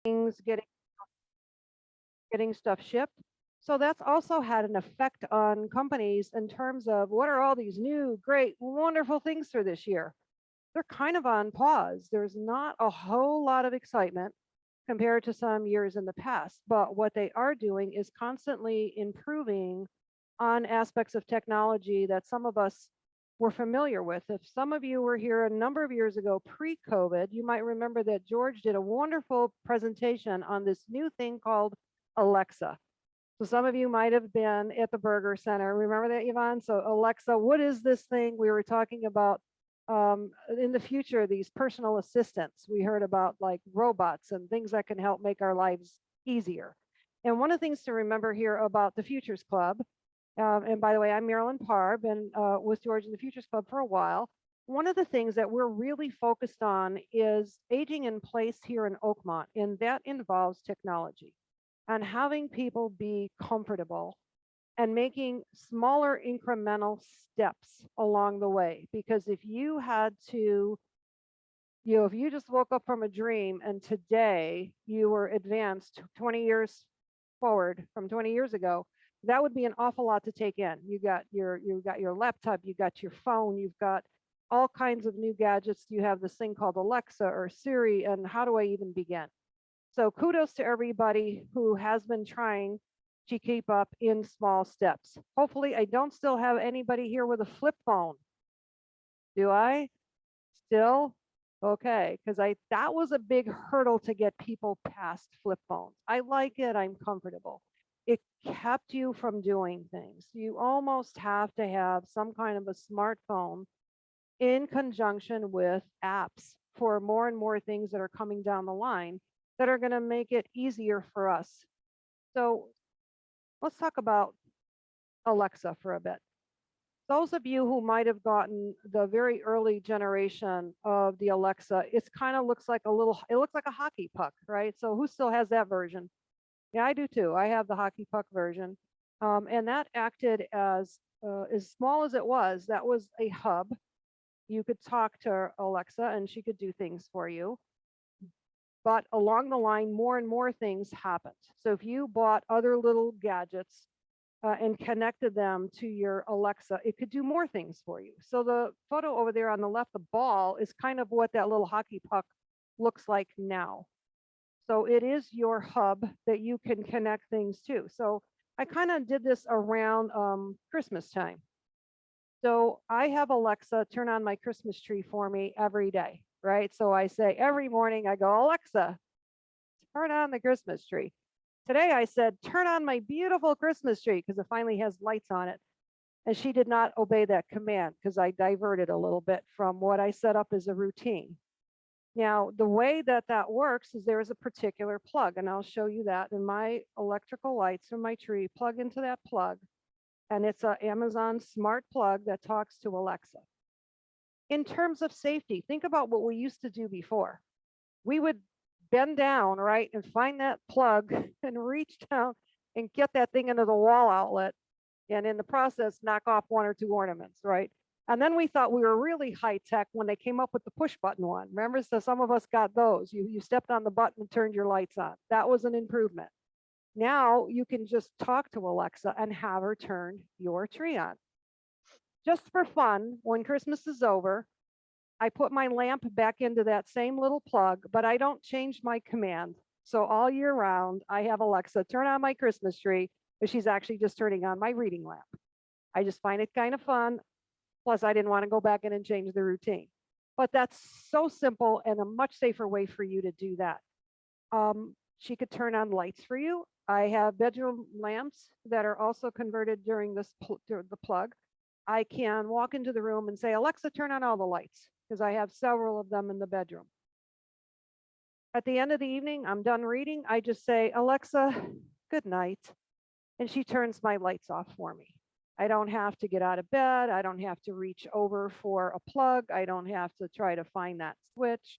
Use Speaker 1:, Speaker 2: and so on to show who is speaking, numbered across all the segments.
Speaker 1: things, getting stuff shipped. So that's also had an effect on companies in terms of what are all these new, great, wonderful things for this year. They're kind of on pause. There's not a whole lot of excitement compared to some years in the past. But what they are doing is constantly improving on aspects of technology that some of us were familiar with. If some of you were here a number of years ago, pre-COVID, you might remember that George did a wonderful presentation on this new thing called Alexa. So some of you might have been at the Burger Center. Remember that, Yvonne? So Alexa, what is this thing? We were talking about in the future, these personal assistants. We heard about like robots and things that can help make our lives easier. And one of the things to remember here about the Futures Club, and by the way, I'm Marilyn Pahr, been with George in the Futures Club for a while. One of the things that we're really focused on is aging in place here in Oakmont, and that involves technology and having people be comfortable and making smaller incremental steps along the way. Because if you had to, if you just woke up from a dream and today you were advanced 20 years forward from 20 years ago, that would be an awful lot to take in. You got your laptop, you got your phone, you've got all kinds of new gadgets. You have this thing called Alexa or Siri, and how do I even begin? So kudos to everybody who has been trying to keep up in small steps. Hopefully I don't still have anybody here with a flip phone. Do I? Still? Okay, because that was a big hurdle to get people past flip phones. I like it, I'm comfortable. It kept you from doing things. You almost have to have some kind of a smartphone in conjunction with apps for more and more things that are coming down the line that are going to make it easier for us. So let's talk about Alexa for a bit. Those of you who might have gotten the very early generation of the Alexa, it kind of looks like it looks like a hockey puck, right? So who still has that version? Yeah, I do too. I have the hockey puck version. And that acted as small as it was, that was a hub. You could talk to Alexa and she could do things for you. But along the line, more and more things happened. So if you bought other little gadgets and connected them to your Alexa, it could do more things for you. So the photo over there on the left, the ball, is kind of what that little hockey puck looks like now. So it is your hub that you can connect things to. So I kind of did this around Christmas time. So I have Alexa turn on my Christmas tree for me every day, right? So I say every morning, I go, Alexa, turn on the Christmas tree. Today I said, turn on my beautiful Christmas tree because it finally has lights on it. And she did not obey that command because I diverted a little bit from what I set up as a routine. Now, the way that that works is there is a particular plug, and I'll show you that in my electrical lights from my tree. Plug into that plug, and it's an Amazon smart plug that talks to Alexa. In terms of safety, think about what we used to do before. We would bend down, right, and find that plug and reach down and get that thing into the wall outlet, and in the process, knock off one or two ornaments, right? And then we thought we were really high tech when they came up with the push button one. Remember, so some of us got those. You stepped on the button and turned your lights on. That was an improvement. Now you can just talk to Alexa and have her turn your tree on. Just for fun, when Christmas is over, I put my lamp back into that same little plug, but I don't change my command. So all year round, I have Alexa turn on my Christmas tree, but she's actually just turning on my reading lamp. I just find it kind of fun. Plus, I didn't want to go back in and change the routine. But that's so simple and a much safer way for you to do that. She could turn on lights for you. I have bedroom lamps that are also converted during the plug. I can walk into the room and say, Alexa, turn on all the lights, because I have several of them in the bedroom. At the end of the evening, I'm done reading. I just say, Alexa, good night. And she turns my lights off for me. I don't have to get out of bed. I don't have to reach over for a plug. I don't have to try to find that switch.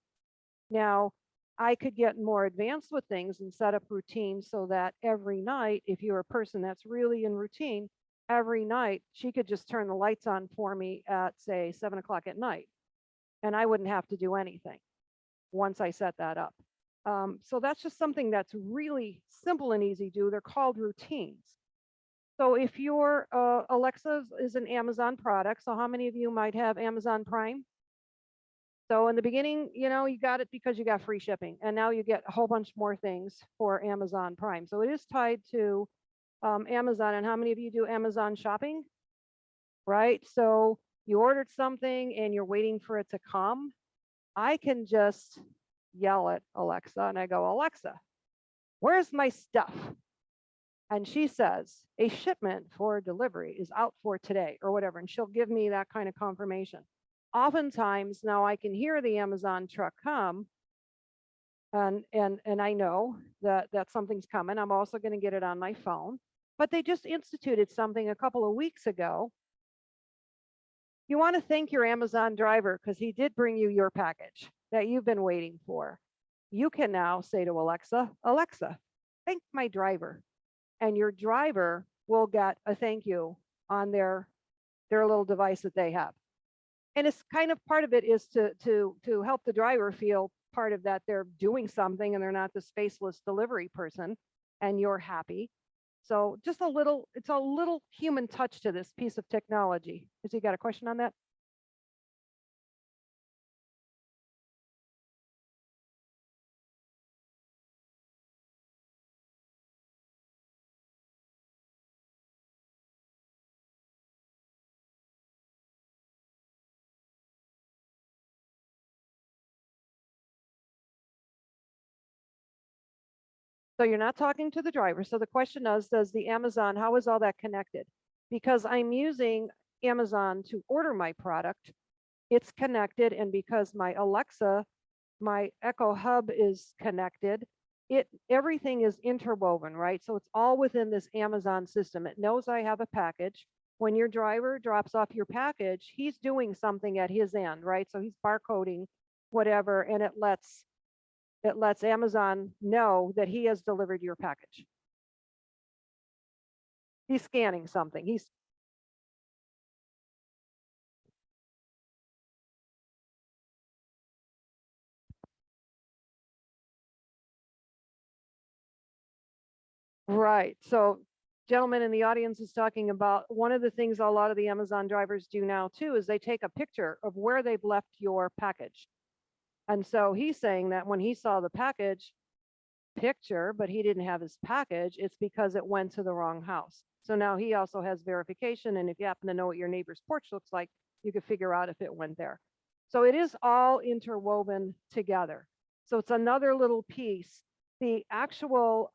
Speaker 1: Now, I could get more advanced with things and set up routines so that every night, if you're a person that's really in routine, every night she could just turn the lights on for me at, say, 7 o'clock at night. And I wouldn't have to do anything once I set that up. So that's just something that's really simple and easy to do. They're called routines. So if your Alexa is an Amazon product, so how many of you might have Amazon Prime? So in the beginning, you got it because you got free shipping, and now you get a whole bunch more things for Amazon Prime. So it is tied to Amazon. And how many of you do Amazon shopping? Right? So you ordered something and you're waiting for it to come. I can just yell at Alexa and I go, Alexa, where's my stuff? And she says, a shipment for delivery is out for today or whatever. And she'll give me that kind of confirmation. Oftentimes now I can hear the Amazon truck come and I know that something's coming. I'm also going to get it on my phone. But they just instituted something a couple of weeks ago. You want to thank your Amazon driver because he did bring you your package that you've been waiting for. You can now say to Alexa, Alexa, thank my driver. And your driver will get a thank you on their little device that they have. And it's kind of part of it is to help the driver feel part of that they're doing something and they're not this faceless delivery person and you're happy. So just it's a little human touch to this piece of technology. Has you got a question on that? So you're not talking to the driver. So the question is, does the Amazon, how is all that connected? Because I'm using Amazon to order my product, it's connected. And because my Alexa, my Echo Hub is connected, everything is interwoven, right? So it's all within this Amazon system. It knows I have a package. When your driver drops off your package, he's doing something at his end, right? So he's barcoding whatever, and it lets Amazon know that he has delivered your package. He's scanning something. He's right. So gentleman in the audience is talking about one of the things a lot of the Amazon drivers do now too is they take a picture of where they've left your package. And so he's saying that when he saw the package picture, but he didn't have his package, it's because it went to the wrong house. So now he also has verification. And if you happen to know what your neighbor's porch looks like, you could figure out if it went there. So it is all interwoven together. So it's another little piece. The actual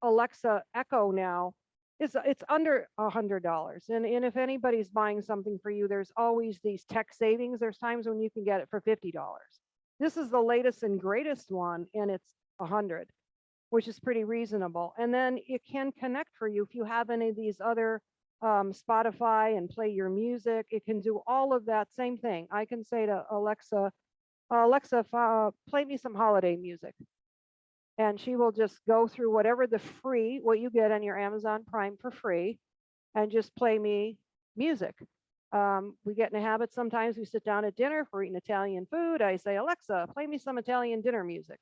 Speaker 1: Alexa Echo now it's under $100. And if anybody's buying something for you, there's always these tech savings. There's times when you can get it for $50. This is the latest and greatest one, and it's 100, which is pretty reasonable. And then it can connect for you if you have any of these other Spotify and play your music. It can do all of that same thing. I can say to Alexa, Alexa, play me some holiday music. And she will just go through whatever what you get on your Amazon Prime for free, and just play me music. We get in a habit sometimes we sit down at dinner, if we're eating Italian food, I say, Alexa, play me some Italian dinner music.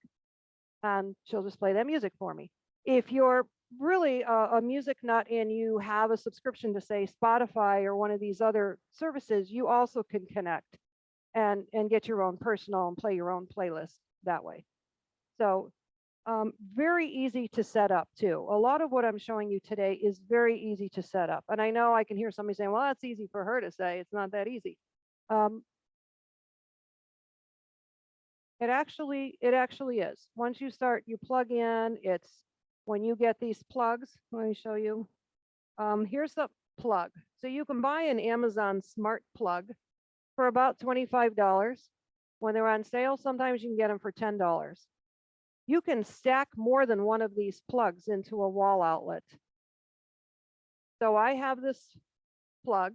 Speaker 1: And she'll just play that music for me. If you're really a music nut and you have a subscription to say Spotify or one of these other services, you also can connect and get your own personal and play your own playlist that way. So very easy to set up too. A lot of what I'm showing you today is very easy to set up. And I know I can hear somebody saying, well, that's easy for her to say. It's not that easy. It actually is. Once you start, you plug in, when you get these plugs, let me show you. Here's the plug. So you can buy an Amazon smart plug for about $25. When they're on sale, sometimes you can get them for $10. You can stack more than one of these plugs into a wall outlet. So I have this plug,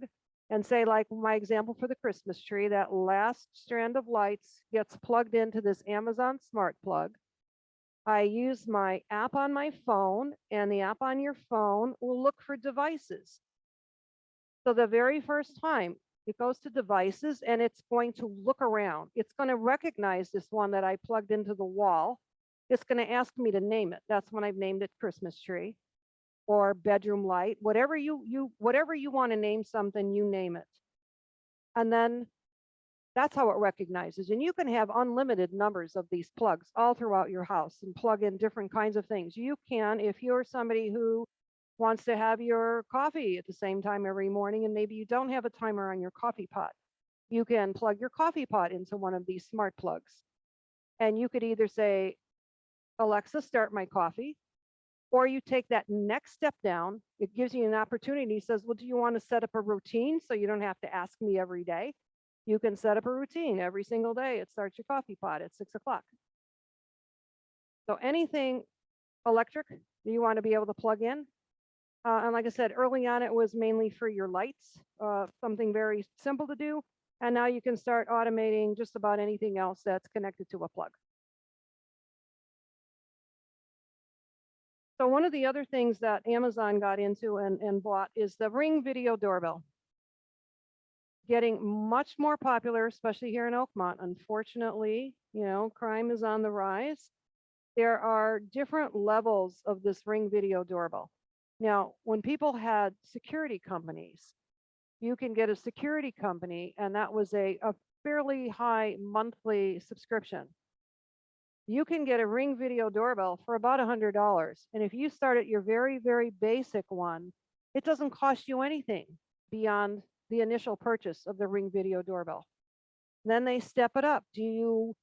Speaker 1: and say, like my example for the Christmas tree, that last strand of lights gets plugged into this Amazon smart plug. I use my app on my phone, and the app on your phone will look for devices. So the very first time it goes to devices, and it's going to look around. It's going to recognize this one that I plugged into the wall, it's going to ask me to name it. That's when I've named it Christmas tree or bedroom light, whatever you want to name something, you name it. And then that's how it recognizes. And you can have unlimited numbers of these plugs all throughout your house and plug in different kinds of things. You can, if you're somebody who wants to have your coffee at the same time every morning and maybe you don't have a timer on your coffee pot, you can plug your coffee pot into one of these smart plugs. And you could either say, Alexa, start my coffee, or you take that next step down. It gives you an opportunity. It says, well, do you want to set up a routine so you don't have to ask me every day? You can set up a routine every single day. It starts your coffee pot at 6 o'clock. So anything electric you want to be able to plug in. And like I said, early on, it was mainly for your lights, something very simple to do. And now you can start automating just about anything else that's connected to a plug. So one of the other things that Amazon got into and bought is the Ring video doorbell. Getting much more popular, especially here in Oakmont. Unfortunately, crime is on the rise. There are different levels of this Ring video doorbell. Now, when people had security companies, you can get a security company, and that was a fairly high monthly subscription. You can get a Ring video doorbell for about $100. And if you start at your very, very basic one, it doesn't cost you anything beyond the initial purchase of the Ring video doorbell. Then they step it up. Do you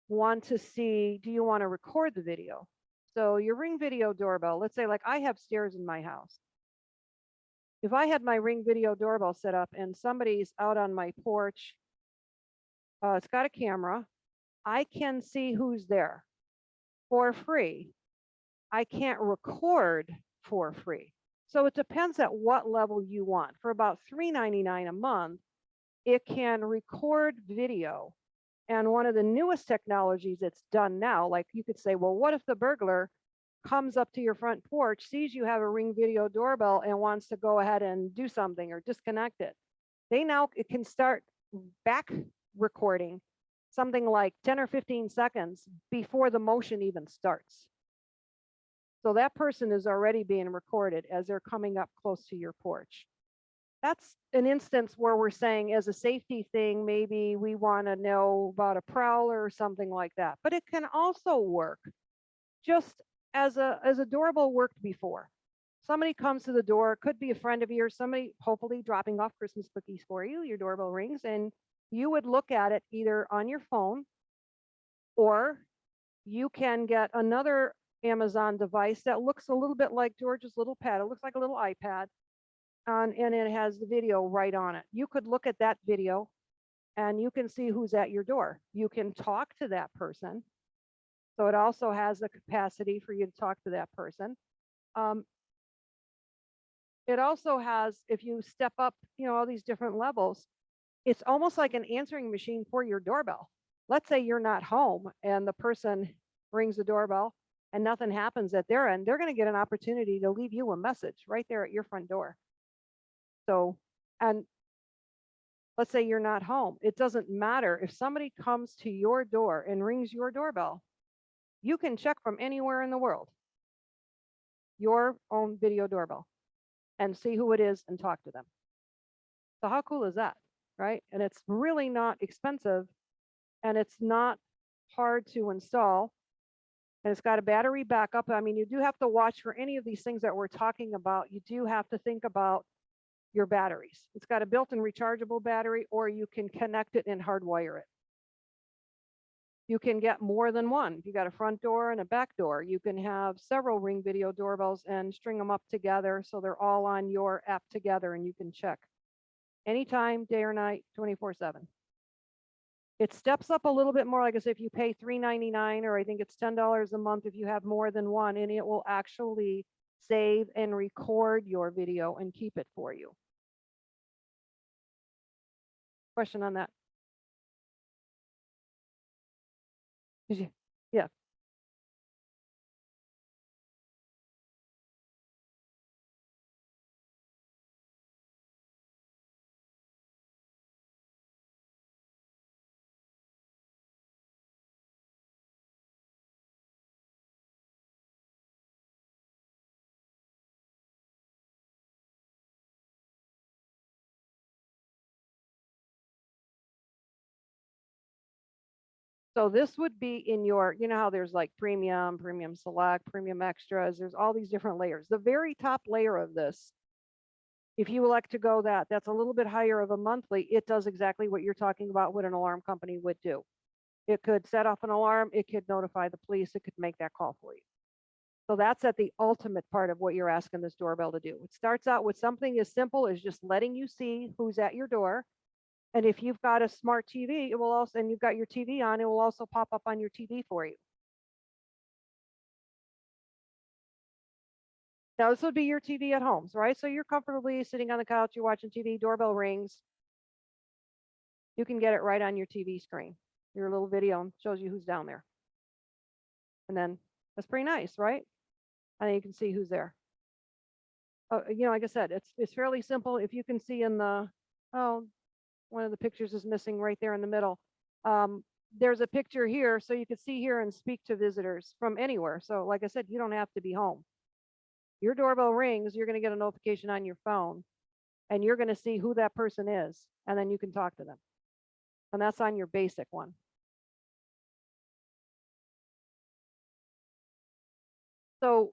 Speaker 1: want to record the video? So your Ring video doorbell, let's say like I have stairs in my house. If I had my Ring video doorbell set up and somebody's out on my porch, it's got a camera, I can see who's there for free. I can't record for free. So it depends at what level you want. For about $3.99 a month, it can record video. And one of the newest technologies it's done now, like you could say, well, what if the burglar comes up to your front porch, sees you have a Ring video doorbell and wants to go ahead and do something or disconnect it? It can start back recording something like 10 or 15 seconds before the motion even starts. So that person is already being recorded as they're coming up close to your porch. That's an instance where we're saying as a safety thing, maybe we want to know about a prowler or something like that. But it can also work just as a doorbell worked before. Somebody comes to the door, could be a friend of yours, somebody hopefully dropping off Christmas cookies for you, your doorbell rings, and you would look at it either on your phone, or you can get another Amazon device that looks a little bit like George's little pad. It looks like a little iPad, and it has the video right on it. You could look at that video and you can see who's at your door. You can talk to that person. So it also has the capacity for you to talk to that person. It also has, if you step up, all these different levels, it's almost like an answering machine for your doorbell. Let's say you're not home and the person rings the doorbell and nothing happens at their end. They're going to get an opportunity to leave you a message right there at your front door. So, and let's say you're not home. It doesn't matter if somebody comes to your door and rings your doorbell, you can check from anywhere in the world, your own video doorbell, and see who it is and talk to them. So how cool is that, right? And it's really not expensive, and it's not hard to install, and it's got a battery backup. I mean, you do have to watch for any of these things that we're talking about. You do have to think about your batteries. It's got a built-in rechargeable battery, or you can connect it and hardwire it. You can get more than one. If you got a front door and a back door, you can have several Ring video doorbells and string them up together so they're all on your app together and you can check anytime, day or night, 24/7. It steps up a little bit more, like I said, if you pay $3.99, or I think it's $10 a month if you have more than one, and it will actually save and record your video and keep it for you. Question on that? Yeah. So this would be in your, you know how there's like premium, premium select, premium extras, there's all these different layers. The very top layer of this, if you elect to go that's a little bit higher of a monthly, it does exactly what you're talking about, what an alarm company would do. It could set off an alarm, it could notify the police, it could make that call for you. So that's at the ultimate part of what you're asking this doorbell to do. It starts out with something as simple as just letting you see who's at your door. And if you've got a smart TV, it will also, and you've got your TV on, it will also pop up on your TV for you. Now, this would be your TV at home, right? So you're comfortably sitting on the couch, you're watching TV, doorbell rings. You can get it right on your TV screen. Your little video shows you who's down there. And then that's pretty nice, right? And then you can see who's there. You know, like I said, it's fairly simple. If you can see in the, oh, one of the pictures is missing right there in the middle. There's a picture here, so you can see here and speak to visitors from anywhere. So like I said, you don't have to be home. Your doorbell rings, you're going to get a notification on your phone, and you're going to see who that person is, and then you can talk to them. And that's on your basic one. So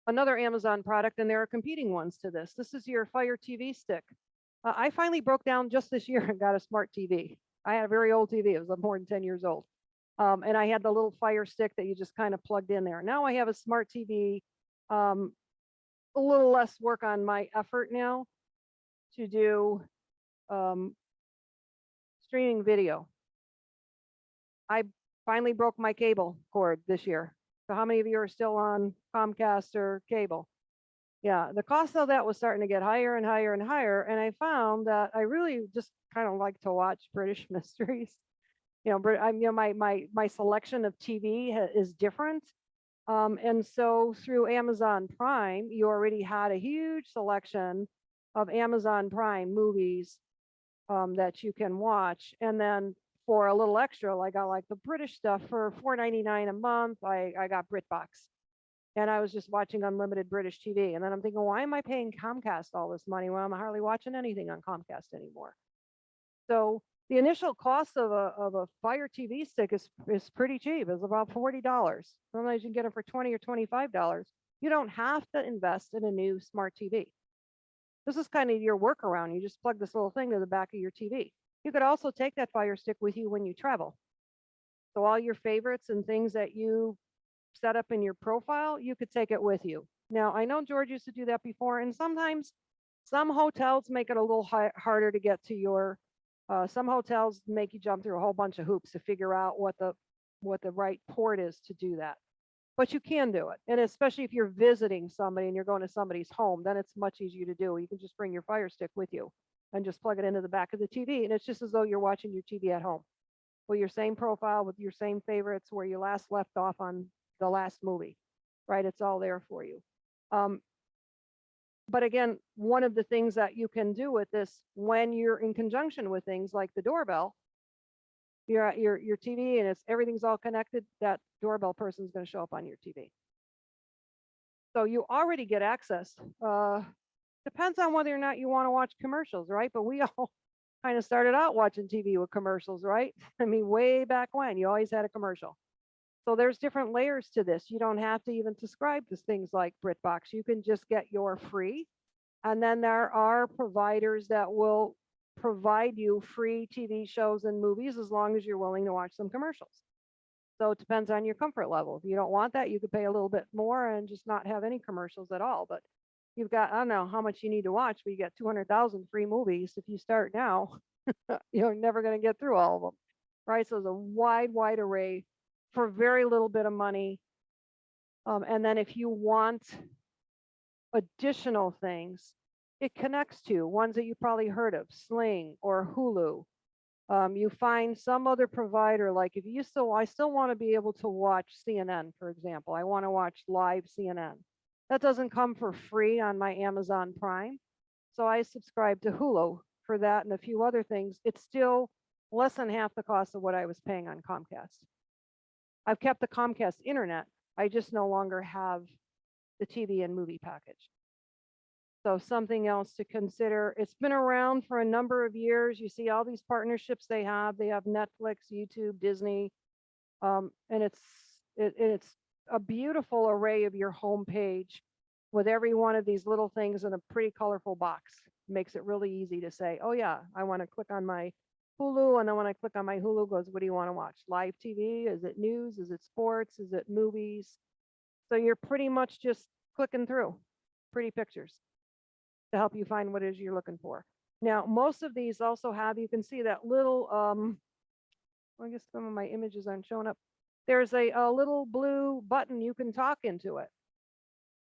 Speaker 1: another Amazon product, and there are competing ones to this. This is your Fire TV stick. I finally broke down just this year and got a smart TV. I had a very old TV. It was more than 10 years old. And I had the little Fire stick that you just kind of plugged in there. Now I have a smart TV, a little less work on my effort now to do streaming video. I finally broke my cable cord this year. So how many of you are still on Comcast or cable? Yeah, the cost of that was starting to get higher and higher and higher. And I found that I really just kind of like to watch British mysteries. You know, my selection of TV is different. And so through Amazon Prime, you already had a huge selection of Amazon Prime movies that you can watch. And then for a little extra, like I like the British stuff for $4.99 a month, I got BritBox. And I was just watching unlimited British TV. And then I'm thinking, why am I paying Comcast all this money when I'm hardly watching anything on Comcast anymore? So the initial cost of a Fire TV stick is pretty cheap. It's about $40. Sometimes you can get them for $20 or $25. You don't have to invest in a new smart TV. This is kind of your workaround. You just plug this little thing to the back of your TV. You could also take that Fire stick with you when you travel. So all your favorites and things that you set up in your profile, you could take it with you. Now, I know George used to do that before, and sometimes some hotels make it a little harder to get to your, some hotels make you jump through a whole bunch of hoops to figure out what the right port is to do that. But you can do it. And especially if you're visiting somebody and you're going to somebody's home, then it's much easier to do. You can just bring your Fire stick with you and just plug it into the back of the TV. And it's just as though you're watching your TV at home with your same profile, with your same favorites, where you last left off on the last movie, right? It's all there for you. But again, one of the things that you can do with this when you're in conjunction with things like the doorbell, you're at your TV and everything's all connected, that doorbell person is going to show up on your TV. So you already get access. Depends on whether or not you want to watch commercials, right? But we all kind of started out watching TV with commercials, right? I mean, way back when, you always had a commercial. So there's different layers to this. You don't have to even subscribe to things like BritBox. You can just get your free. And then there are providers that will provide you free TV shows and movies as long as you're willing to watch some commercials. So it depends on your comfort level. If you don't want that, you could pay a little bit more and just not have any commercials at all. But you've got, I don't know how much you need to watch, but you get 200,000 free movies. If you start now, you're never going to get through all of them, right? So there's a wide array for very little bit of money. And then if you want additional things, it connects to ones that you probably heard of, Sling or Hulu. You find some other provider, like if you I still want to be able to watch CNN, for example. I want to watch live CNN. That doesn't come for free on my Amazon Prime. So I subscribe to Hulu for that and a few other things. It's still less than half the cost of what I was paying on Comcast. I've kept the Comcast internet. I just no longer have the TV and movie package. So something else to consider. It's been around for a number of years. You see all these partnerships they have. They have Netflix, YouTube, Disney. And it's a beautiful array of your home page with every one of these little things in a pretty colorful box. Makes it really easy to say, oh yeah, I want to click on my Hulu, and then when I click on my Hulu, goes, what do you want to watch? Live TV? Is it news? Is it sports? Is it movies? So you're pretty much just clicking through pretty pictures to help you find what it is you're looking for. Now, most of these also have, you can see that little, I guess some of my images aren't showing up. There's a little blue button you can talk into it.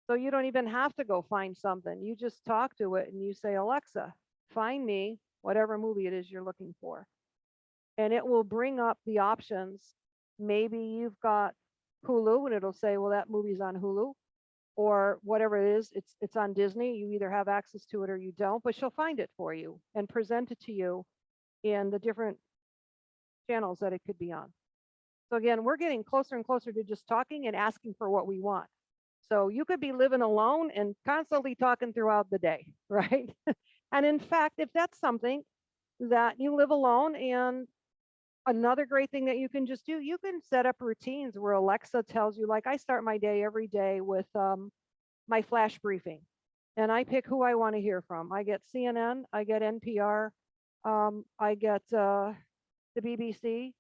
Speaker 1: So you don't even have to go find something. You just talk to it and you say, Alexa, find me whatever movie it is you're looking for. And it will bring up the options. Maybe you've got Hulu and it'll say, well, that movie's on Hulu, or whatever it is, it's on Disney. You either have access to it or you don't, but she'll find it for you and present it to you in the different channels that it could be on. So again, we're getting closer and closer to just talking and asking for what we want. So you could be living alone and constantly talking throughout the day, right? And in fact, if that's something that you live alone, and another great thing that you can just do, you can set up routines where Alexa tells you, like I start my day every day with my flash briefing, and I pick who I want to hear from. I get CNN, I get NPR, I get the BBC,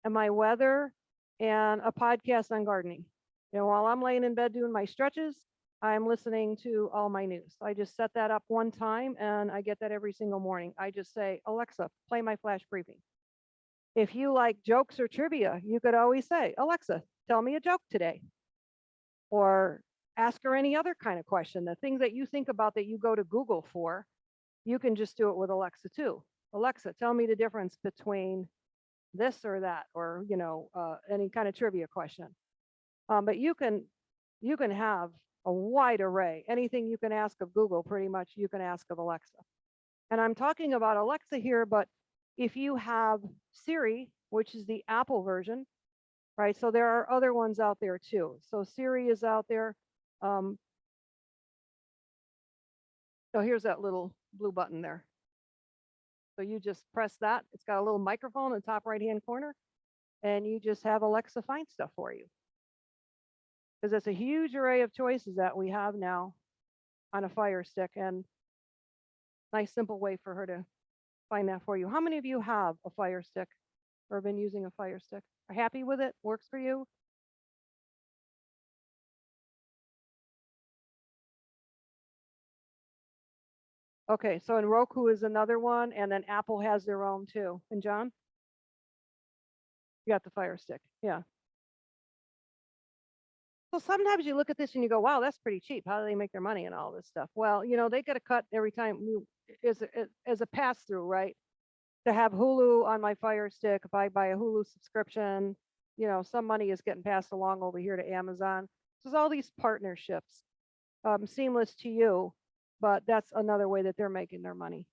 Speaker 1: and my weather, and a podcast on gardening. You know, while I'm laying in bed doing my stretches, I'm listening to all my news. I just set that up one time and I get that every single morning. I just say, Alexa, play my flash briefing. If you like jokes or trivia, you could always say, Alexa, tell me a joke today. Or ask her any other kind of question. The things that you think about that you go to Google for, you can just do it with Alexa too. Alexa, tell me the difference between this or that, or any kind of trivia question. But you can have a wide array. Anything you can ask of Google, pretty much you can ask of Alexa. And I'm talking about Alexa here, but if you have Siri, which is the Apple version, right? So there are other ones out there too. So Siri is out there. So here's that little blue button there. So you just press that. It's got a little microphone in the top right-hand corner, and you just have Alexa find stuff for you. Because it's a huge array of choices that we have now on a Fire Stick, and nice simple way for her to find that for you. How many of you have a Fire Stick or been using a Fire Stick? Are happy with it? Works for you? Okay, so and Roku is another one, and then Apple has their own too. And John? You got the Fire Stick, yeah. So sometimes you look at this and you go, wow, that's pretty cheap. How do they make their money and all this stuff? Well, they get a cut every time as a pass through, right? To have Hulu on my Fire Stick, if I buy a Hulu subscription, some money is getting passed along over here to Amazon. So there's all these partnerships, seamless to you, but that's another way that they're making their money.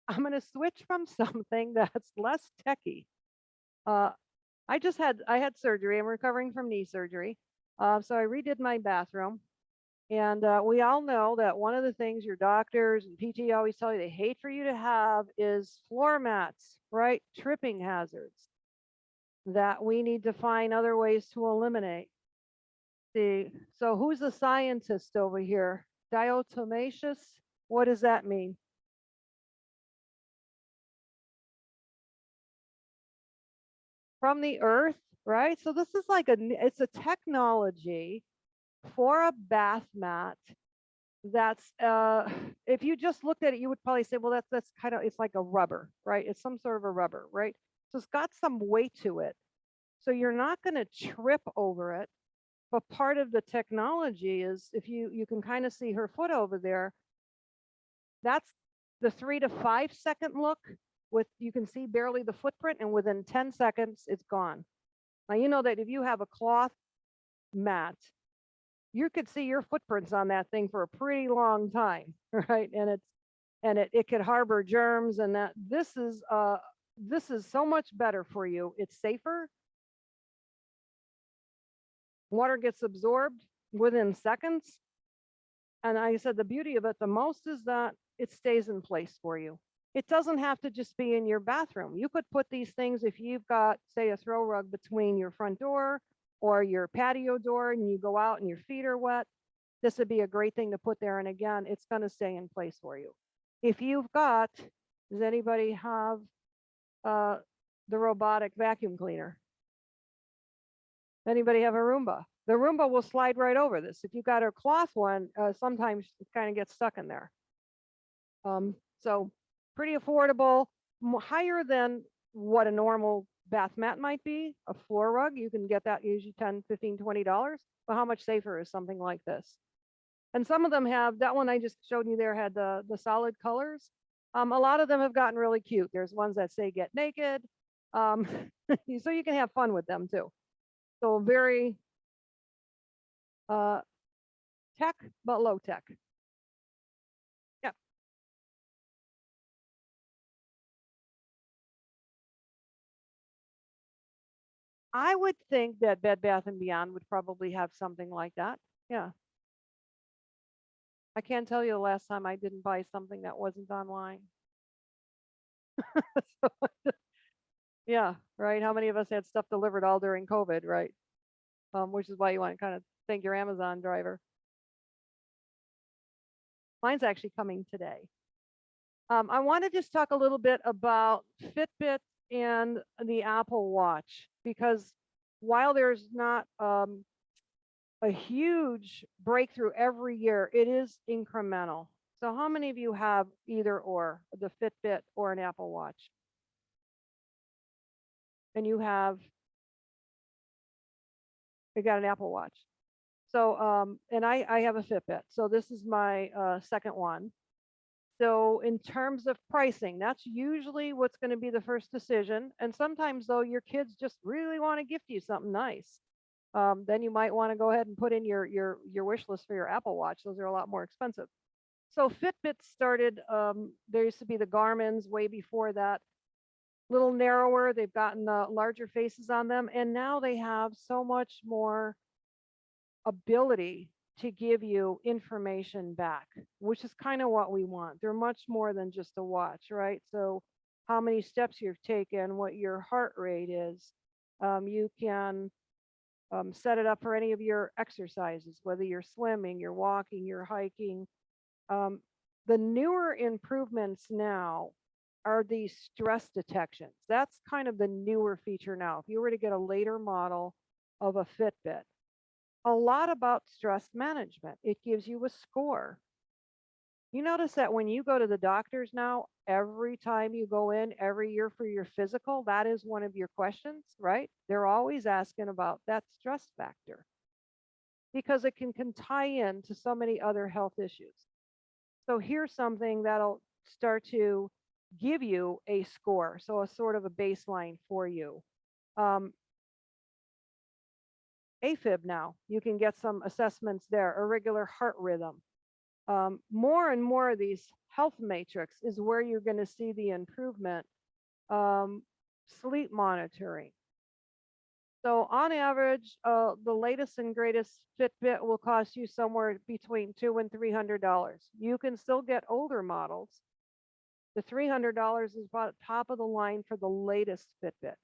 Speaker 1: I'm going to switch from something that's less techy. I had surgery. I'm recovering from knee surgery. So I redid my bathroom. And we all know that one of the things your doctors and PT always tell you they hate for you to have is floor mats, right? Tripping hazards that we need to find other ways to eliminate. See, so who's the scientist over here? Diatomaceous? What does that mean? From the earth, right? So this is like it's a technology for a bath mat that's if you just looked at it, you would probably say, well, that's kind of, it's like a rubber, right? It's some sort of a rubber, right? So it's got some weight to it. So you're not going to trip over it. But part of the technology is, if you can kind of see her foot over there, that's the 3 to 5 second look with, you can see barely the footprint, and within 10 seconds, it's gone. Now, you know that if you have a cloth mat, you could see your footprints on that thing for a pretty long time, right? And it could harbor germs, and that this is so much better for you. It's safer. Water gets absorbed within seconds. And I said the beauty of it the most is that it stays in place for you. It doesn't have to just be in your bathroom. You could put these things if you've got, say, a throw rug between your front door or your patio door and you go out and your feet are wet. This would be a great thing to put there. And again, it's going to stay in place for you. If you've got, does anybody have uh, the robotic vacuum cleaner? Anybody have a Roomba? The Roomba will slide right over this. If you've got a cloth one, sometimes it kind of gets stuck in there. So pretty affordable, higher than what a normal bath mat might be. A floor rug, you can get that usually $10, $15, $20. But how much safer is something like this? And some of them have, that one I just showed you there had the solid colors. A lot of them have gotten really cute. There's ones that say get naked. So you can have fun with them too. So very tech, but low tech. Yeah. I would think that Bed Bath and Beyond would probably have something like that. Yeah. I can't tell you the last time I didn't buy something that wasn't online. So, yeah, right. How many of us had stuff delivered all during COVID, right? Which is why you want to kind of thank your Amazon driver. Mine's actually coming today. I want to just talk a little bit about Fitbit and the Apple Watch because while there's not a huge breakthrough every year, it is incremental. So how many of you have either or the Fitbit or an Apple Watch? And you got an Apple Watch. So, and I have a Fitbit. So this is my second one. So in terms of pricing, that's usually what's going to be the first decision. And sometimes though, your kids just really want to gift you something nice. Then you might want to go ahead and put in your wish list for your Apple Watch. Those are a lot more expensive. So Fitbit started, there used to be the Garmin's way before that, little narrower. They've gotten larger faces on them. And now they have so much more ability to give you information back, which is kind of what we want. They're much more than just a watch, right? So how many steps you've taken, what your heart rate is. You can set it up for any of your exercises, whether you're swimming, you're walking, you're hiking. Um, the newer improvements now are these stress detections. That's kind of the newer feature now. If you were to get a later model of a Fitbit, a lot about stress management. It gives you a score. You notice that when you go to the doctors now, every time you go in every year for your physical, that is one of your questions, right? They're always asking about that stress factor because it can tie in to so many other health issues. So here's something that'll start to give you a score, so a sort of a baseline for you. AFib now, you can get some assessments there, irregular heart rhythm. More and more of these health matrix is where you're going to see the improvement. Sleep monitoring. So on average, the latest and greatest Fitbit will cost you somewhere between $200 and $300. You can still get older models. The $300 is about top of the line for the latest Fitbit.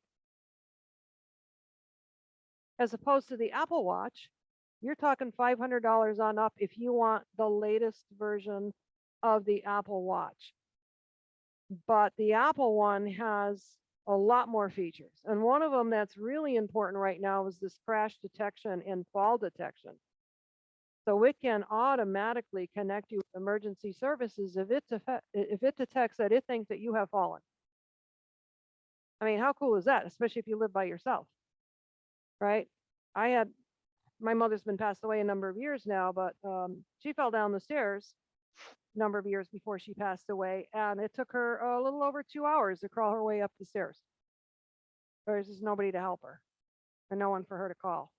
Speaker 1: As opposed to the Apple Watch, you're talking $500 on up if you want the latest version of the Apple Watch. But the Apple one has a lot more features. And one of them that's really important right now is this crash detection and fall detection. So it can automatically connect you with emergency services if it detects that it thinks that you have fallen. I mean, how cool is that? Especially if you live by yourself, right? My mother's been passed away a number of years now, but she fell down the stairs a number of years before she passed away, and it took her a little over 2 hours to crawl her way up the stairs. There's just nobody to help her and no one for her to call.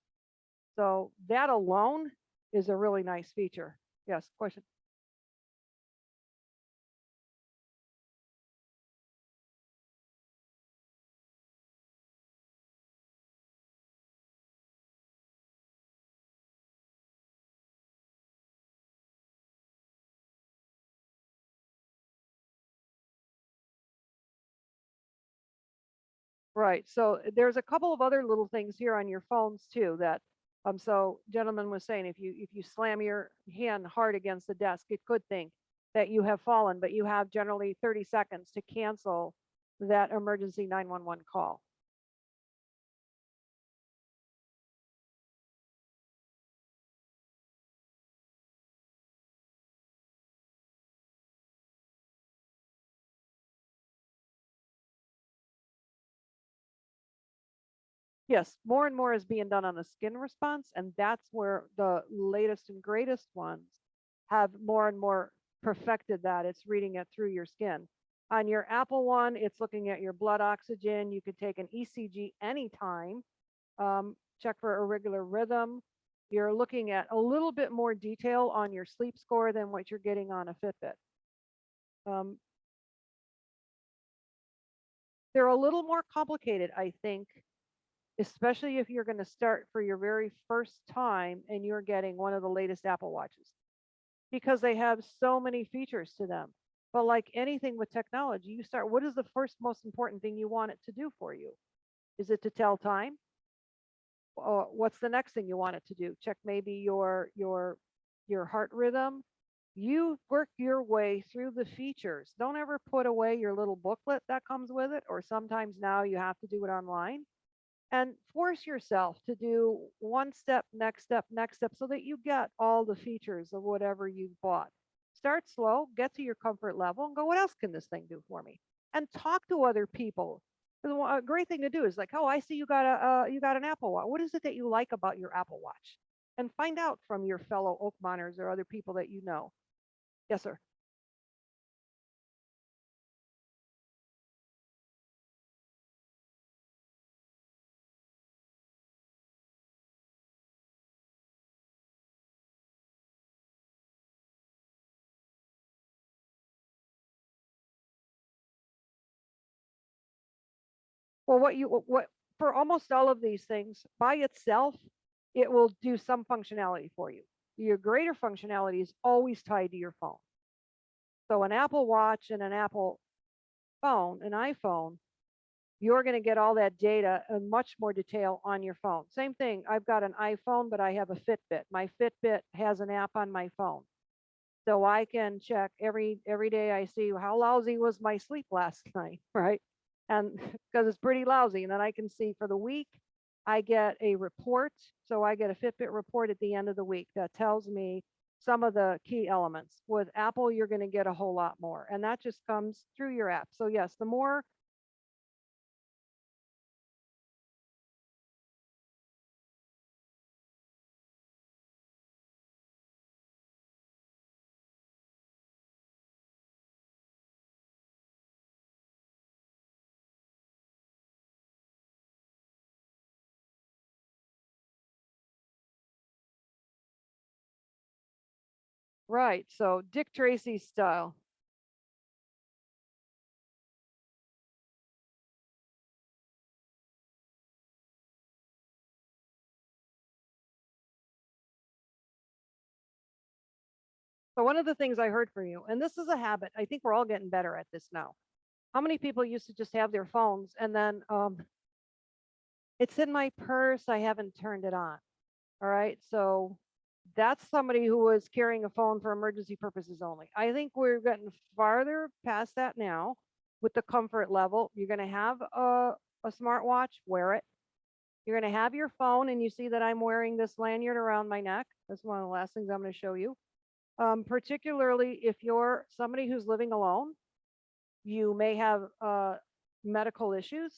Speaker 1: So that alone is a really nice feature. Yes, question. Right. So there's a couple of other little things here on your phones too that so gentleman was saying if you slam your hand hard against the desk, it could think that you have fallen, but you have generally 30 seconds to cancel that emergency 911 call. Yes, more and more is being done on the skin response, and that's where the latest and greatest ones have more and more perfected that. It's reading it through your skin. On your Apple one, it's looking at your blood oxygen. You could take an ECG anytime, check for irregular rhythm. You're looking at a little bit more detail on your sleep score than what you're getting on a Fitbit. Um, they're a little more complicated, I think, especially if you're going to start for your very first time and you're getting one of the latest Apple Watches because they have so many features to them. But like anything with technology, you start, what is the first most important thing you want it to do for you? Is it to tell time? Or what's the next thing you want it to do? Check maybe your heart rhythm. You work your way through the features. Don't ever put away your little booklet that comes with it, or sometimes now you have to do it online, and force yourself to do one step, next step, so that you get all the features of whatever you've bought. Start slow, get to your comfort level, and go, what else can this thing do for me? And talk to other people. A great thing to do is like, oh, I see you got an Apple Watch. What is it that you like about your Apple Watch? And find out from your fellow Oakmonters or other people that you know. Yes, sir. Well, what for almost all of these things by itself, it will do some functionality for you. Your greater functionality is always tied to your phone. So an Apple Watch and an Apple phone, an iPhone, you're going to get all that data in much more detail on your phone. Same thing. I've got an iPhone, but I have a Fitbit. My Fitbit has an app on my phone. So I can check every day. I see how lousy was my sleep last night, right? And because it's pretty lousy. And then I can see for the week, I get a report. So I get a Fitbit report at the end of the week that tells me some of the key elements. With Apple, you're going to get a whole lot more. And that just comes through your app. So yes, the more. Right. So Dick Tracy style. So one of the things I heard from you, and this is a habit, I think we're all getting better at this now. How many people used to just have their phones and then it's in my purse, I haven't turned it on. All right. So that's somebody who was carrying a phone for emergency purposes only. I think we're getting farther past that now with the comfort level. You're going to have a smartwatch, wear it. You're going to have your phone, and you see that I'm wearing this lanyard around my neck. That's one of the last things I'm going to show you. Particularly if you're somebody who's living alone, you may have medical issues.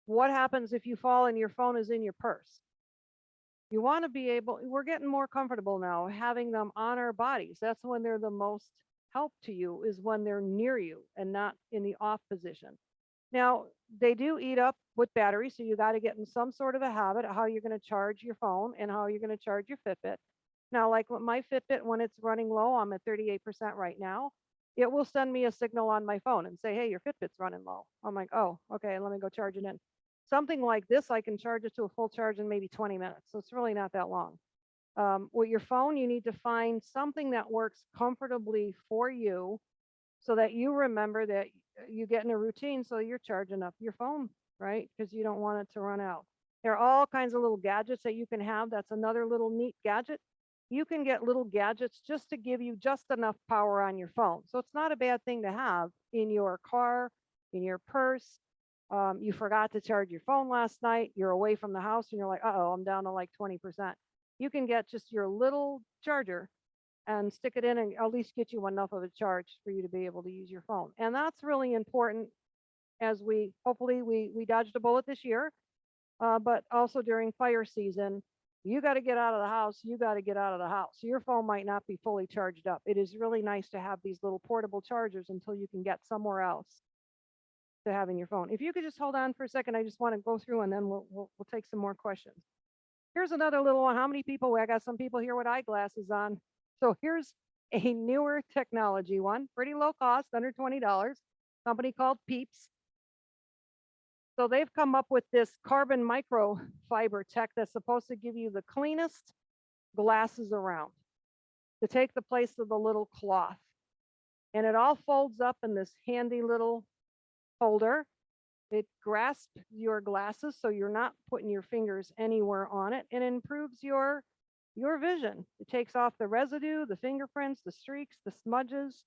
Speaker 1: What happens if you fall and your phone is in your purse? You want to be able, we're getting more comfortable now having them on our bodies. That's when they're the most help to you, is when they're near you and not in the off position. Now, they do eat up with battery, so you got to get in some sort of a habit of how you're going to charge your phone and how you're going to charge your Fitbit. Now, like with my Fitbit, when it's running low, I'm at 38% right now. It will send me a signal on my phone and say, hey, your Fitbit's running low. I'm like, oh, okay, let me go charge it in. Something like this, I can charge it to a full charge in maybe 20 minutes. So it's really not that long. With your phone, you need to find something that works comfortably for you so that you remember that you get in a routine, so you're charging up your phone, right? Because you don't want it to run out. There are all kinds of little gadgets that you can have. That's another little neat gadget. You can get little gadgets just to give you just enough power on your phone. So it's not a bad thing to have in your car, in your purse. You forgot to charge your phone last night. You're away from the house and you're like, uh-oh, I'm down to like 20%. You can get just your little charger and stick it in and at least get you enough of a charge for you to be able to use your phone. And that's really important as we hopefully we dodged a bullet this year, but also during fire season, you got to get out of the house. You got to get out of the house. Your phone might not be fully charged up. It is really nice to have these little portable chargers until you can get somewhere else to having your phone. If you could just hold on for a second, I just want to go through and then we'll take some more questions. Here's another little one. How many people? I got some people here with eyeglasses on. So here's a newer technology one, pretty low cost, under $20, company called Peeps. So they've come up with this carbon microfiber tech that's supposed to give you the cleanest glasses around to take the place of the little cloth. And it all folds up in this handy little holder. It grasps your glasses so you're not putting your fingers anywhere on it, and improves your vision. It takes off the residue, the fingerprints, the streaks, the smudges.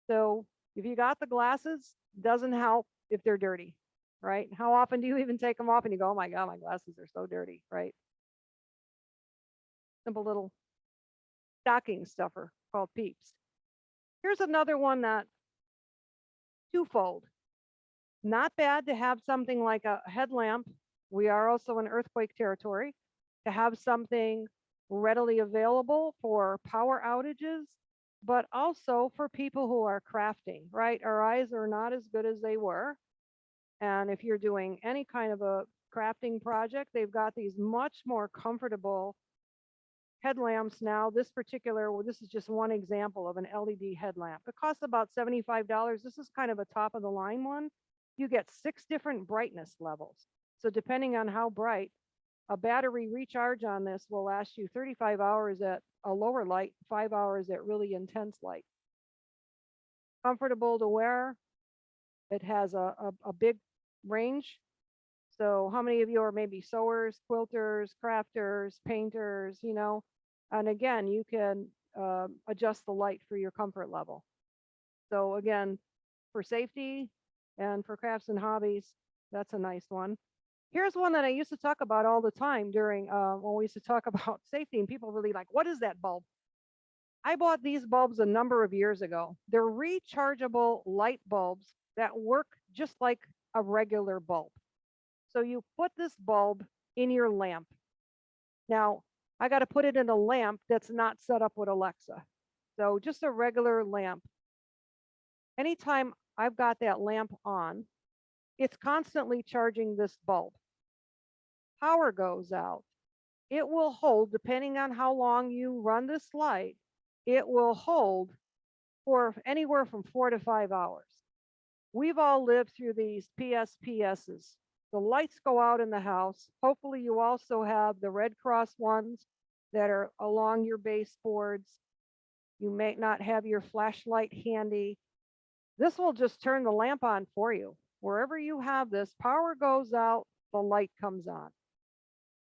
Speaker 1: So if you got the glasses, doesn't help if they're dirty, right? How often do you even take them off and you go, oh my God, my glasses are so dirty, right? Simple little stocking stuffer called Peeps. Here's another one that twofold. Not bad to have something like a headlamp. We are also in earthquake territory. To have something readily available for power outages, but also for people who are crafting, right? Our eyes are not as good as they were. And if you're doing any kind of a crafting project, they've got these much more comfortable headlamps now. This particular, well, this is just one example of an LED headlamp. It costs about $75. This is kind of a top of the line one. You get 6 different brightness levels. So depending on how bright, a battery recharge on this will last you 35 hours at a lower light, 5 hours at really intense light. Comfortable to wear. It has a big range. So how many of you are maybe sewers, quilters, crafters, painters, you know? And again, you can adjust the light for your comfort level. So again, for safety and for crafts and hobbies, that's a nice one. Here's one that I used to talk about all the time during when we used to talk about safety, and people really like, what is that bulb? I bought these bulbs a number of years ago. They're rechargeable light bulbs that work just like a regular bulb. So you put this bulb in your lamp. Now, I got to put it in a lamp that's not set up with Alexa. So just a regular lamp. Anytime I've got that lamp on, it's constantly charging this bulb. Power goes out. It will hold, depending on how long you run this light, it will hold for anywhere from 4 to 5 hours. We've all lived through these PSPSs. The lights go out in the house. Hopefully you also have the Red Cross ones that are along your baseboards. You may not have your flashlight handy. This will just turn the lamp on for you. Wherever you have this, power goes out, the light comes on.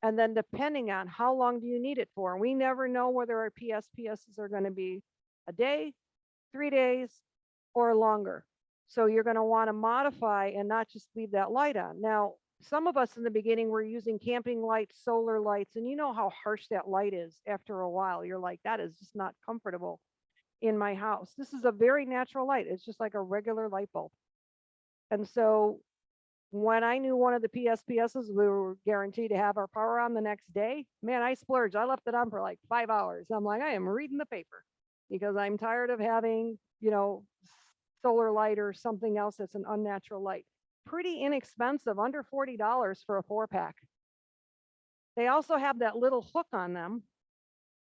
Speaker 1: And then depending on how long do you need it for, we never know whether our PSPSs are going to be a day, 3 days, or longer. So you're going to want to modify and not just leave that light on. Now, some of us in the beginning were using camping lights, solar lights, and you know how harsh that light is after a while. You're like, that is just not comfortable in my house. This is a very natural light. It's just like a regular light bulb. And so when I knew one of the PSPSs, we were guaranteed to have our power on the next day, man, I splurged. I left it on for like 5 hours. I'm like, I am reading the paper because I'm tired of having, you know, solar light or something else that's an unnatural light. Pretty inexpensive, under $40 for a 4-pack. They also have that little hook on them,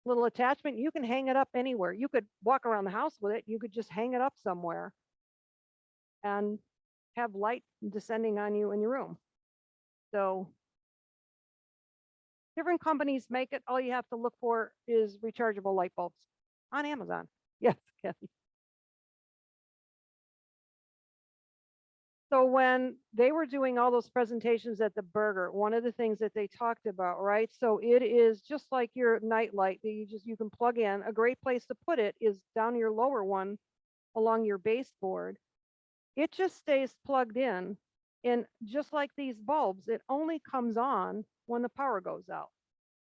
Speaker 1: little attachment. You can hang it up anywhere. You could walk around the house with it. You could just hang it up somewhere and have light descending on you in your room. So different companies make it. All you have to look for is rechargeable light bulbs on Amazon. Yes, Kathy. So when they were doing all those presentations at the burger, one of the things that they talked about, right? So it is just like your night light that you can plug in. A great place to put it is down your lower one along your baseboard. It just stays plugged in. And just like these bulbs, it only comes on when the power goes out.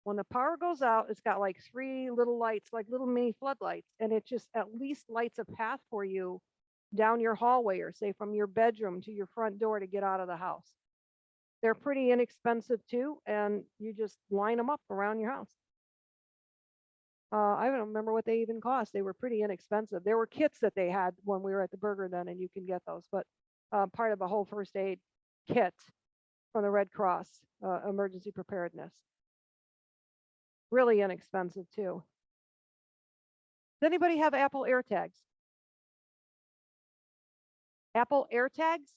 Speaker 1: When the power goes out, it's got like three little lights, like little mini floodlights, and it just at least lights a path for you down your hallway or say from your bedroom to your front door to get out of the house. They're pretty inexpensive too, and you just line them up around your house. I don't remember what they even cost. They were pretty inexpensive. There were kits that they had when we were at the burger then, and you can get those, but part of a whole first aid kit from the Red Cross, emergency preparedness. Really inexpensive too. Does anybody have Apple AirTags? Apple AirTags?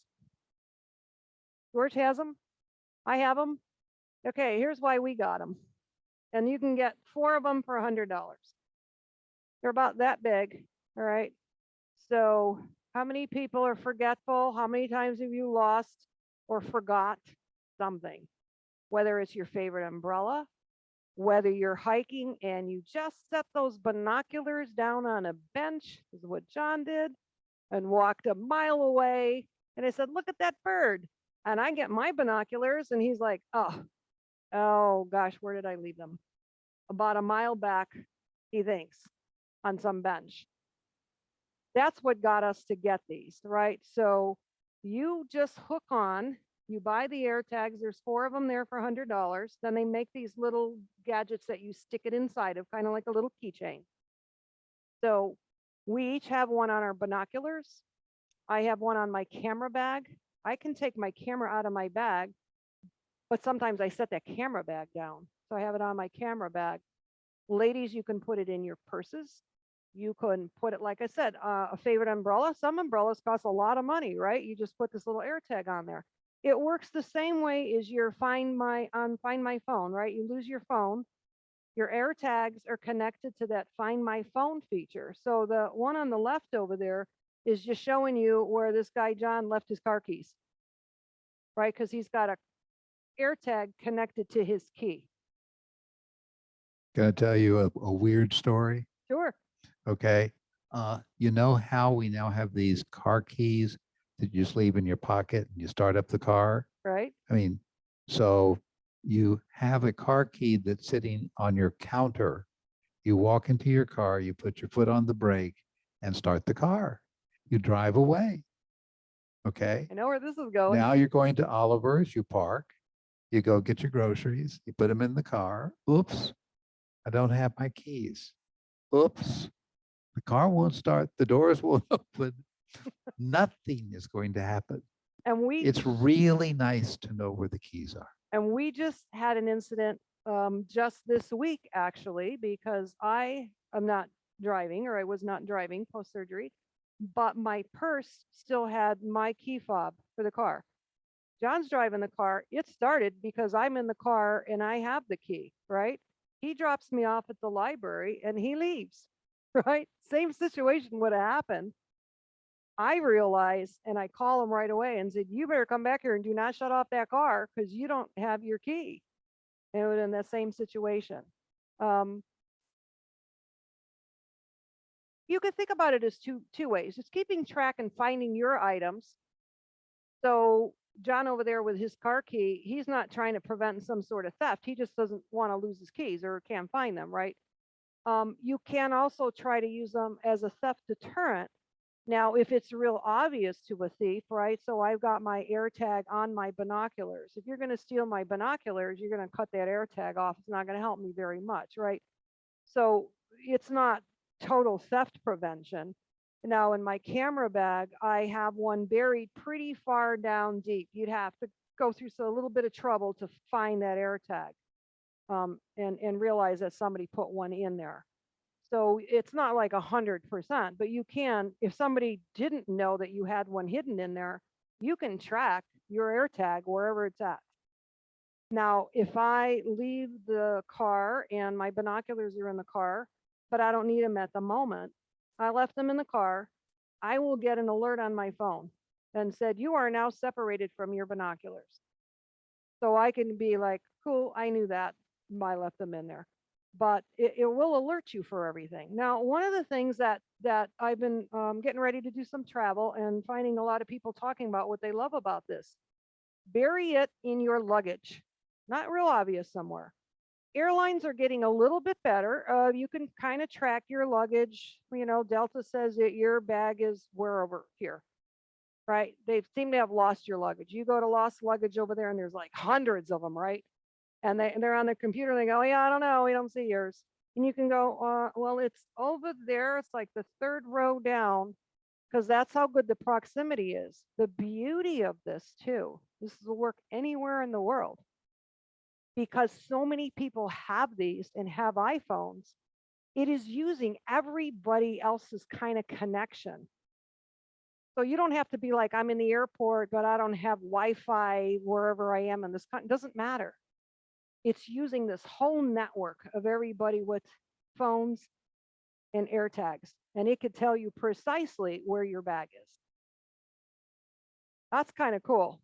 Speaker 1: George has them. I have them. Okay, here's why we got them. And you can get 4 of them for $100. They're about that big. All right. So how many people are forgetful? How many times have you lost or forgot something? Whether it's your favorite umbrella, whether you're hiking and you just set those binoculars down on a bench, is what John did, and walked a mile away. And I said, look at that bird. And I get my binoculars and he's like, oh gosh, where did I leave them? About a mile back, he thinks, on some bench. That's what got us to get these, right? So you just hook on, you buy the AirTags, there's 4 of them there for $100. Then they make these little gadgets that you stick it inside of, kind of like a little keychain. So we each have one on our binoculars. I have one on my camera bag. I can take my camera out of my bag, but sometimes I set that camera bag down. So I have it on my camera bag. Ladies, you can put it in your purses. You can put it, like I said, a favorite umbrella. Some umbrellas cost a lot of money, right? You just put this little AirTag on there. It works the same way as your Find My Phone, right? You lose your phone. Your AirTags are connected to that Find My Phone feature. So the one on the left over there is just showing you where this guy John left his car keys, right? Because he's got a AirTag connected to his key.
Speaker 2: Gonna tell you a weird story.
Speaker 1: Sure.
Speaker 2: Okay. You know how we now have these car keys that you just leave in your pocket and you start up the car?
Speaker 1: Right.
Speaker 2: I mean, so you have a car key that's sitting on your counter. You walk into your car, you put your foot on the brake and start the car. You drive away. Okay.
Speaker 1: I know where this is going.
Speaker 2: Now you're going to Oliver's, you park, you go get your groceries, you put them in the car. Oops, I don't have my keys. Oops, the car won't start, the doors won't open. Nothing is going to happen.
Speaker 1: And
Speaker 2: It's really nice to know where the keys are.
Speaker 1: And we just had an incident just this week, actually, because I am not driving, or I was not driving post surgery, but my purse still had my key fob for the car. John's driving the car. It started because I'm in the car and I have the key, right? He drops me off at the library and he leaves, right? Same situation would have happened. I realized, and I call him right away and said, you better come back here and do not shut off that car because you don't have your key. And it was in that same situation. You could think about it as two ways. It's keeping track and finding your items. So John over there with his car key, he's not trying to prevent some sort of theft. He just doesn't want to lose his keys or can't find them, right? You can also try to use them as a theft deterrent. Now, if it's real obvious to a thief, right? So I've got my AirTag on my binoculars. If you're going to steal my binoculars, you're going to cut that AirTag off. It's not going to help me very much, right? So it's not total theft prevention. Now, in my camera bag, I have one buried pretty far down deep. You'd have to go through a little bit of trouble to find that AirTag and realize that somebody put one in there. So it's not like 100%, but you can, if somebody didn't know that you had one hidden in there, you can track your AirTag wherever it's at. Now, if I leave the car and my binoculars are in the car, but I don't need them at the moment, I left them in the car, I will get an alert on my phone. and said, you are now separated from your binoculars. So I can be like, cool, I knew that. I left them in there. But it will alert you for everything. Now, one of the things that I've been getting ready to do some travel and finding a lot of people talking about what they love about this, bury it in your luggage. Not real obvious somewhere. Airlines are getting a little bit better. You can kind of track your luggage. You know, Delta says that your bag is wherever here, right? They seem to have lost your luggage. You go to lost luggage over there and there's like hundreds of them, right? And they're on their computer and they go, yeah, I don't know, we don't see yours. And you can go, well, it's over there. It's like the third row down, because that's how good the proximity is. The beauty of this too, this will work anywhere in the world because so many people have these and have iPhones. It is using everybody else's kind of connection. So you don't have to be like, I'm in the airport, but I don't have Wi-Fi wherever I am in this country. It doesn't matter. It's using this whole network of everybody with phones and AirTags, and it could tell you precisely where your bag is. That's kind of cool.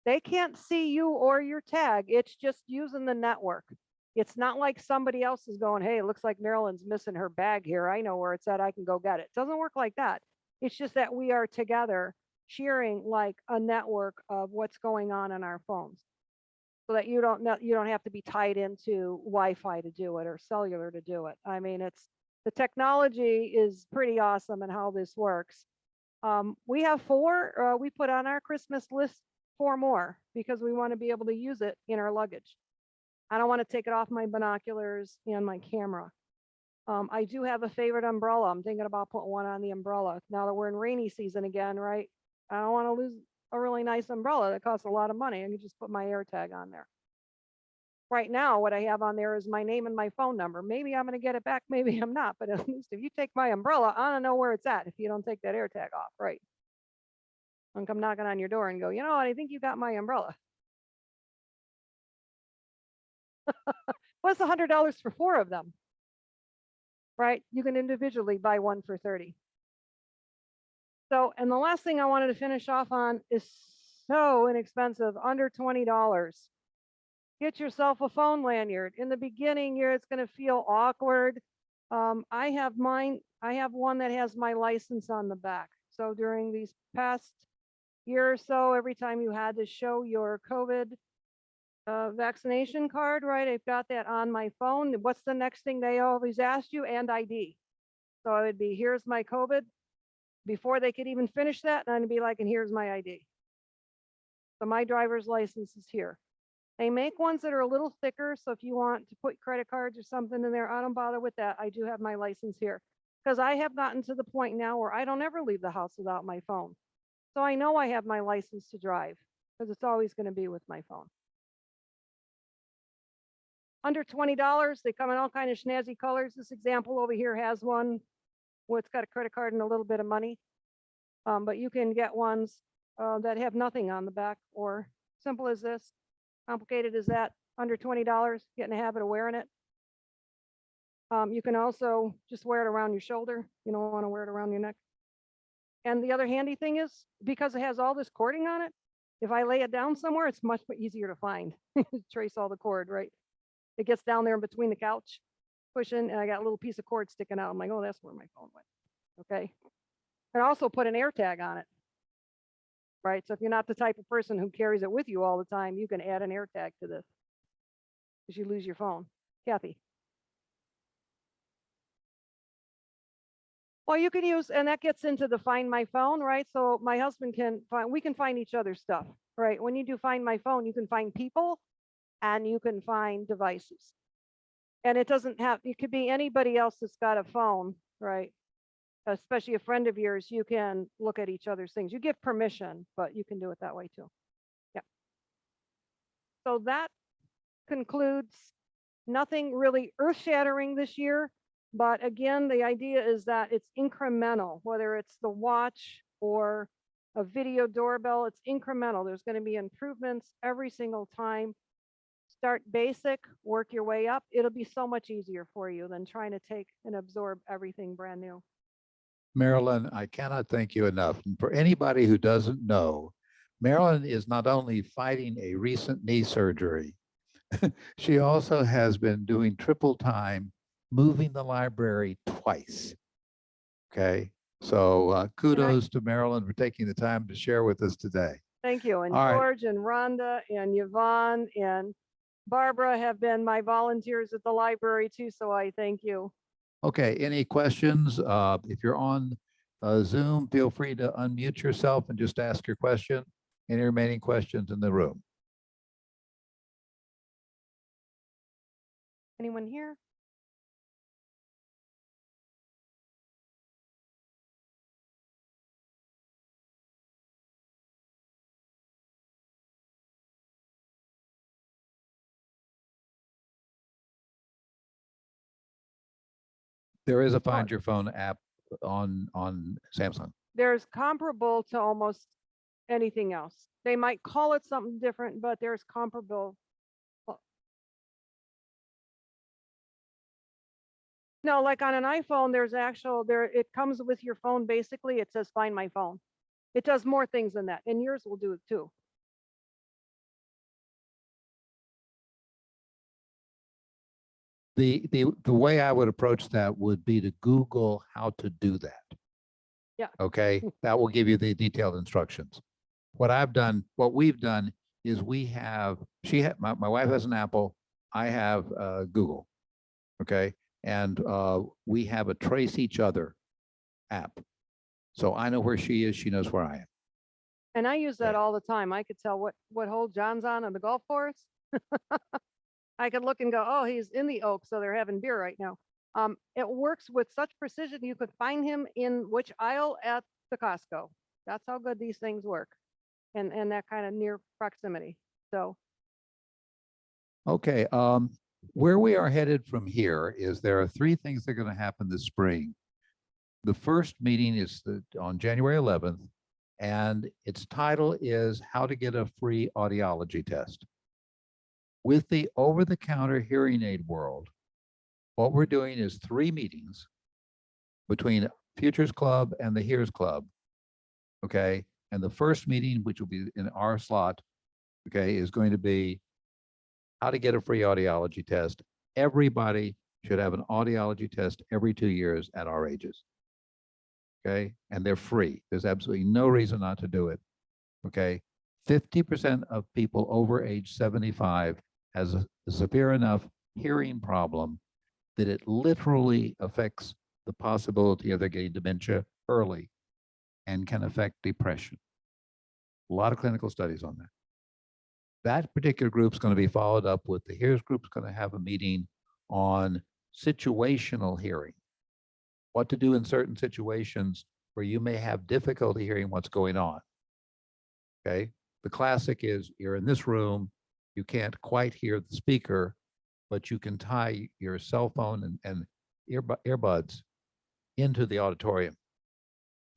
Speaker 1: They can't see you or your tag. It's just using the network. It's not like somebody else is going, hey, it looks like Marilyn's missing her bag here. I know where it's at. I can go get it. It doesn't work like that. It's just that we are together sharing like a network of what's going on in our phones so that you don't have to be tied into Wi-Fi to do it or cellular to do it. I mean, it's the technology is pretty awesome and how this works. We have 4. We put on our Christmas list 4 more because we want to be able to use it in our luggage. I don't want to take it off my binoculars and my camera. I do have a favorite umbrella. I'm thinking about putting one on the umbrella now that we're in rainy season again, right? I don't want to lose a really nice umbrella that costs a lot of money. I can just put my AirTag on there. Right now, what I have on there is my name and my phone number. Maybe I'm going to get it back, maybe I'm not. But at least if you take my umbrella, I don't know where it's at if you don't take that AirTag off, right? And come knocking on your door and go, you know what? I think you got my umbrella. What's $100 for 4 of them? Right? You can individually buy one for 30. So, and the last thing I wanted to finish off on is so inexpensive, under $20. Get yourself a phone lanyard. In the beginning, it's going to feel awkward. I have mine. I have one that has my license on the back. So during these past year or so, every time you had to show your COVID vaccination card, right? I've got that on my phone. What's the next thing they always ask you? And ID. So it would be, here's my COVID. Before they could even finish that, and I'd be like, and here's my ID. So my driver's license is here. They make ones that are a little thicker. So if you want to put credit cards or something in there, I don't bother with that. I do have my license here because I have gotten to the point now where I don't ever leave the house without my phone. So I know I have my license to drive because it's always going to be with my phone. Under $20, they come in all kind of snazzy colors. This example over here has one where it's got a credit card and a little bit of money. But you can get ones that have nothing on the back, or simple as this. Complicated as that, under $20, get in the habit of wearing it. You can also just wear it around your shoulder. You don't want to wear it around your neck. And the other handy thing is, because it has all this cording on it, if I lay it down somewhere, it's much easier to find. Trace all the cord, right? It gets down there in between the couch, pushing, and I got a little piece of cord sticking out. I'm like, oh, that's where my phone went. Okay. And also put an AirTag on it. Right? So if you're not the type of person who carries it with you all the time, you can add an AirTag to this because you lose your phone. Kathy. Well, you can use, and that gets into the Find My Phone, right? So my husband can find, we can find each other's stuff, right? When you do Find My Phone, you can find people and you can find devices. And it doesn't have, it could be anybody else that's got a phone, right? Especially a friend of yours, you can look at each other's things. You give permission, but you can do it that way too. Yeah. So that concludes nothing really earth-shattering this year. But again, the idea is that it's incremental, whether it's the watch or a video doorbell, it's incremental. There's going to be improvements every single time. Start basic, work your way up. It'll be so much easier for you than trying to take and absorb everything brand new.
Speaker 2: Marilyn, I cannot thank you enough. And for anybody who doesn't know, Marilyn is not only fighting a recent knee surgery, she also has been doing triple time, moving the library twice. Okay. So kudos to Marilyn for taking the time to share with us today.
Speaker 1: Thank you. And
Speaker 2: All right.
Speaker 1: George and Rhonda and Yvonne and Barbara have been my volunteers at the library too, so I thank you.
Speaker 2: Okay, any questions? If you're on Zoom, feel free to unmute yourself and just ask your question. Any remaining questions in the room?
Speaker 1: Anyone here?
Speaker 2: There is a Find Your Phone app on Samsung.
Speaker 1: There's comparable to almost anything else. They might call it something different, but there's comparable. No, like on an iPhone, there's actual it comes with your phone. Basically, it says find my phone. It does more things than that, and yours will do it too.
Speaker 2: The way I would approach that would be to Google how to do that.
Speaker 1: Yeah.
Speaker 2: Okay, that will give you the detailed instructions. What we've done is my wife has an Apple, I have Google. Okay, and we have a trace each other app. So I know where she is, she knows where I am.
Speaker 1: And I use that
Speaker 2: Yeah.
Speaker 1: all the time. I could tell what hole John's on the golf course. I could look and go, oh, he's in the Oak, so they're having beer right now. It works with such precision. You could find him in which aisle at the Costco. That's how good these things work, and that kind of near proximity. So,
Speaker 2: Okay, where we are headed from here is there are 3 things that are going to happen this spring. The first meeting is on January 11th, and its title is How to Get a Free Audiology Test. With the over-the-counter hearing aid world, what we're doing is 3 meetings between Futures Club and the Hears Club. Okay, and the first meeting, which will be in our slot, okay, is going to be how to get a free audiology test. Everybody should have an audiology test every 2 years at our ages. Okay, and they're free. There's absolutely no reason not to do it. Okay, 50% of people over age 75 has a severe enough hearing problem that it literally affects the possibility of their getting dementia early and can affect depression. A lot of clinical studies on that. That particular group is going to be followed up with the Hears group is going to have a meeting on situational hearing, what to do in certain situations where you may have difficulty hearing what's going on. Okay, the classic is you're in this room, you can't quite hear the speaker, but you can tie your cell phone and earbuds into the auditorium.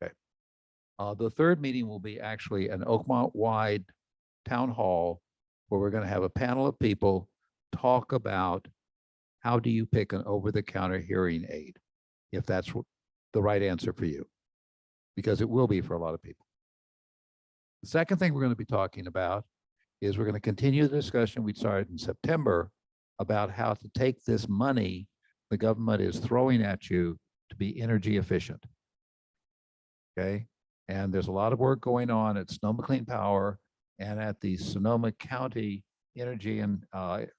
Speaker 2: Okay, the third meeting will be actually an Oakmont-wide town hall where we're going to have a panel of people talk about how do you pick an over-the-counter hearing aid, if that's the right answer for you, because it will be for a lot of people. The second thing we're going to be talking about is we're going to continue the discussion we started in September about how to take this money the government is throwing at you to be energy efficient. Okay, and there's a lot of work going on at Sonoma Clean Power and at the Sonoma County Energy and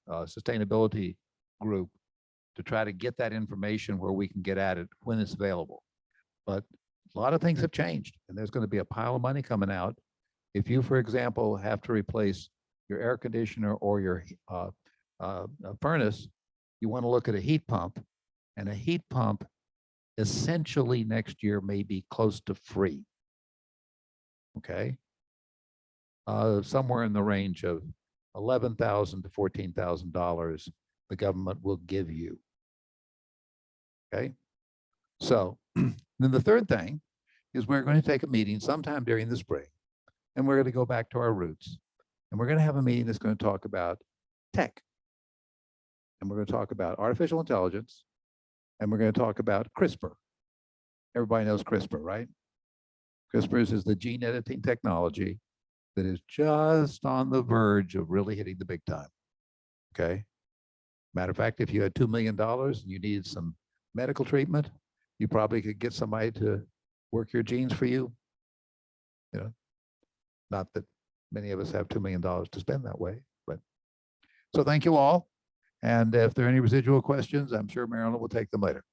Speaker 2: Sustainability Group to try to get that information where we can get at it when it's available. But a lot of things have changed, and there's going to be a pile of money coming out. If you, for example, have to replace your air conditioner or your furnace, you want to look at a heat pump, and a heat pump essentially next year may be close to free. Okay, somewhere in the range of $11,000 to $14,000 the government will give you. Okay, so then the third thing is we're going to take a meeting sometime during the spring, and we're going to go back to our roots, and we're going to have a meeting that's going to talk about tech and we're going to talk about artificial intelligence, and we're going to talk about CRISPR. Everybody knows CRISPR, right? CRISPR is the gene editing technology that is just on the verge of really hitting the big time. Okay. Matter of fact, if you had $2 million and you needed some medical treatment, you probably could get somebody to work your genes for you. You know, not that many of us have $2 million to spend that way, but so thank you all. And if there are any residual questions, I'm sure Marilyn will take them later.